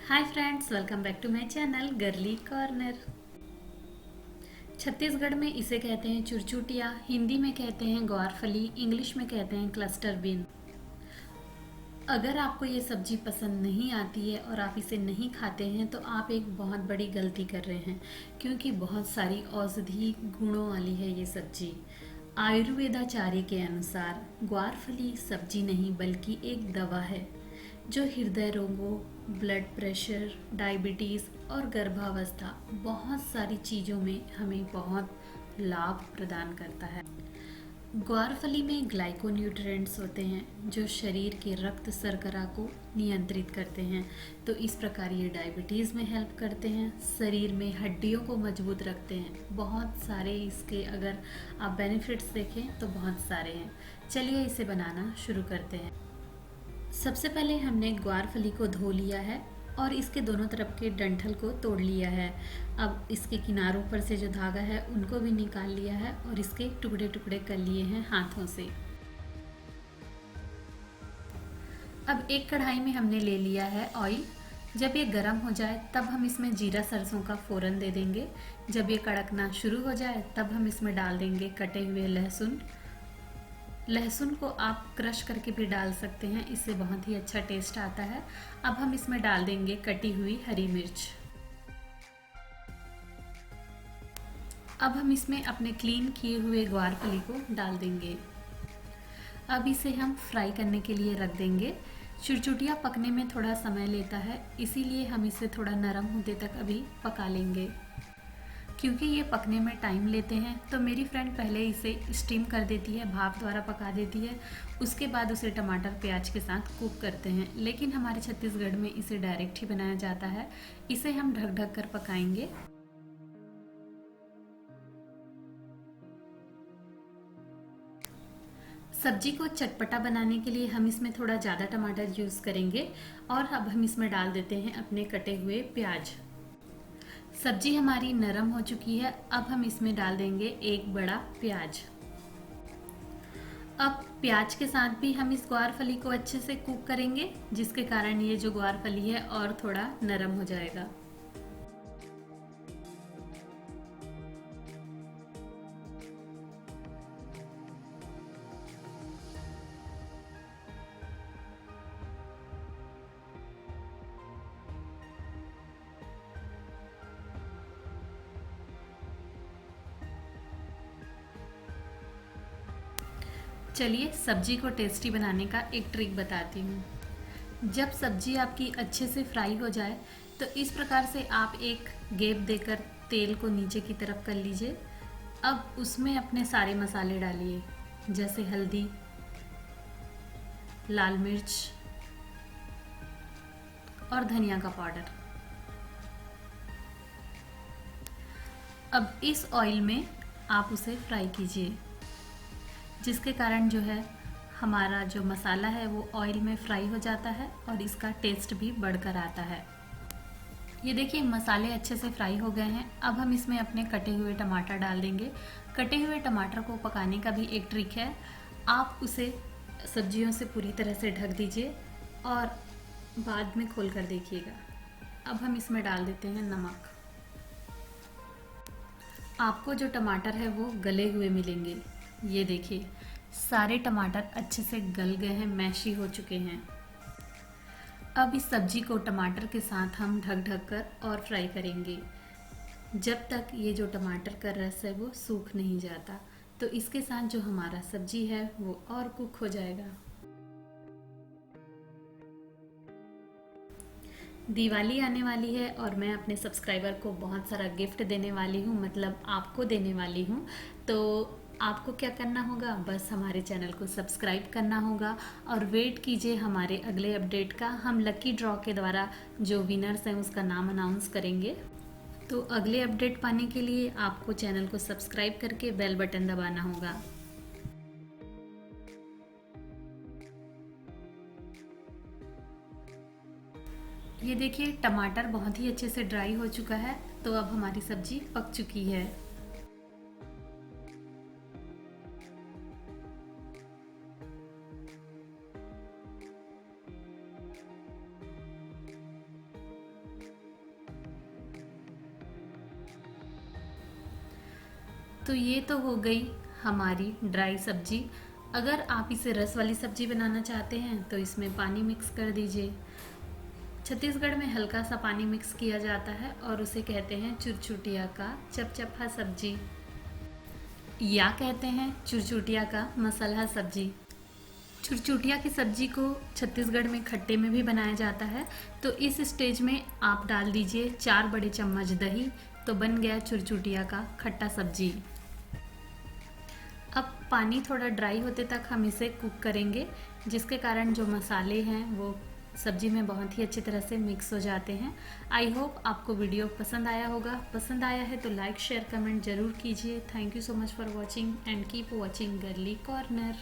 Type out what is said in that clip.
Hi friends, welcome back to my channel girly corner. Chhattisgarh में इसे कहते हैं चुरचुटिया, हिंदी में कहते हैं ग्वारफली, इंग्लिश में कहते हैं क्लस्टर बीन। अगर आपको ये सब्जी पसंद नहीं आती है और आप इसे नहीं खाते हैं तो आप एक बहुत बड़ी गलती कर रहे हैं, क्योंकि बहुत सारी औषधि गुणों वाली है ये सब्जी। आयुर्वेदाचार्य के अनुसार ग्वारफली सब्जी नहीं बल्कि एक दवा है जो हृदय रोगों, ब्लड प्रेशर, डायबिटीज़ और गर्भावस्था बहुत सारी चीज़ों में हमें बहुत लाभ प्रदान करता है। ग्वारफली में ग्लाइकोन्यूट्रिएंट्स होते हैं जो शरीर के रक्त शर्करा को नियंत्रित करते हैं, तो इस प्रकार ये डायबिटीज़ में हेल्प करते हैं, शरीर में हड्डियों को मजबूत रखते हैं। बहुत सारे इसके अगर आप बेनिफिट्स देखें तो बहुत सारे हैं। चलिए इसे बनाना शुरू करते हैं। सबसे पहले हमने ग्वारफली को धो लिया है और इसके दोनों तरफ के डंठल को तोड़ लिया है। अब इसके किनारों पर से जो धागा है उनको भी निकाल लिया है और इसके टुकड़े टुकड़े कर लिए हैं हाथों से। अब एक कढ़ाई में हमने ले लिया है ऑयल। जब ये गर्म हो जाए तब हम इसमें जीरा सरसों का फोरन दे देंगे। जब ये कड़कना शुरू हो जाए तब हम इसमें डाल देंगे कटे हुए लहसुन। लहसुन को आप क्रश करके भी डाल सकते हैं, इससे बहुत ही अच्छा टेस्ट आता है। अब हम इसमें डाल देंगे कटी हुई हरी मिर्च। अब हम इसमें अपने क्लीन किए हुए ग्वारफली को डाल देंगे। अब इसे हम फ्राई करने के लिए रख देंगे। चुरचुटिया पकने में थोड़ा समय लेता है, इसीलिए हम इसे थोड़ा नरम होने तक अभी पका लेंगे। क्योंकि ये पकने में टाइम लेते हैं तो मेरी फ्रेंड पहले इसे स्टीम कर देती है, भाप द्वारा पका देती है, उसके बाद उसे टमाटर प्याज के साथ कुक करते हैं। लेकिन हमारे छत्तीसगढ़ में इसे डायरेक्ट ही बनाया जाता है। इसे हम ढक ढक कर पकाएंगे। सब्जी को चटपटा बनाने के लिए हम इसमें थोड़ा ज़्यादा टमाटर यूज़ करेंगे और अब हम इसमें डाल देते हैं अपने कटे हुए प्याज। सब्जी हमारी नरम हो चुकी है। अब हम इसमें डाल देंगे एक बड़ा प्याज। अब प्याज के साथ भी हम इस ग्वारफली को अच्छे से कुक करेंगे, जिसके कारण ये जो ग्वारफली है और थोड़ा नरम हो जाएगा। चलिए सब्जी को टेस्टी बनाने का एक ट्रिक बताती हूँ। जब सब्जी आपकी अच्छे से फ्राई हो जाए तो इस प्रकार से आप एक गैप देकर तेल को नीचे की तरफ कर लीजिए। अब उसमें अपने सारे मसाले डालिए, जैसे हल्दी, लाल मिर्च और धनिया का पाउडर। अब इस ऑयल में आप उसे फ्राई कीजिए, जिसके कारण जो है हमारा जो मसाला है वो ऑयल में फ्राई हो जाता है और इसका टेस्ट भी बढ़कर आता है। ये देखिए मसाले अच्छे से फ्राई हो गए हैं। अब हम इसमें अपने कटे हुए टमाटर डाल देंगे। कटे हुए टमाटर को पकाने का भी एक ट्रिक है, आप उसे सब्जियों से पूरी तरह से ढक दीजिए और बाद में खोल कर देखिएगा। अब हम इसमें डाल देते हैं नमक। आपको जो टमाटर है वो गले हुए मिलेंगे। ये देखिए सारे टमाटर अच्छे से गल गए हैं, मैशी हो चुके हैं। अब इस सब्जी को टमाटर के साथ हम ढक ढक कर और फ्राई करेंगे जब तक ये जो टमाटर का रस है वो सूख नहीं जाता। तो इसके साथ जो हमारा सब्जी है वो और कुक हो जाएगा। दिवाली आने वाली है और मैं अपने सब्सक्राइबर को बहुत सारा गिफ्ट देने वाली हूँ, मतलब आपको देने वाली हूँ। तो आपको क्या करना होगा, बस हमारे चैनल को सब्सक्राइब करना होगा और वेट कीजिए हमारे अगले अपडेट का। हम लकी ड्रॉ के द्वारा जो विनर्स हैं उसका नाम अनाउंस करेंगे। तो अगले अपडेट पाने के लिए आपको चैनल को सब्सक्राइब करके बेल बटन दबाना होगा। ये देखिए टमाटर बहुत ही अच्छे से ड्राई हो चुका है, तो अब हमारी सब्जी पक चुकी है। तो ये तो हो गई हमारी ड्राई सब्जी। अगर आप इसे रस वाली सब्जी बनाना चाहते हैं तो इसमें पानी मिक्स कर दीजिए। छत्तीसगढ़ में हल्का सा पानी मिक्स किया जाता है और उसे कहते हैं चुरचुटिया का चपचपा सब्जी, या कहते हैं चुरचुटिया का मसाला सब्जी। चुरचुटिया की सब्जी को छत्तीसगढ़ में खट्टे में भी बनाया जाता है। तो इस स्टेज में आप डाल दीजिए 4 बड़े चम्मच दही, तो बन गया चुरचुटिया का खट्टा सब्जी। अब पानी थोड़ा ड्राई होते तक हम इसे कुक करेंगे, जिसके कारण जो मसाले हैं वो सब्जी में बहुत ही अच्छी तरह से मिक्स हो जाते हैं। आई होप आपको वीडियो पसंद आया होगा। पसंद आया है तो लाइक शेयर कमेंट ज़रूर कीजिए। Thank you so much for watching and keep watching girly corner.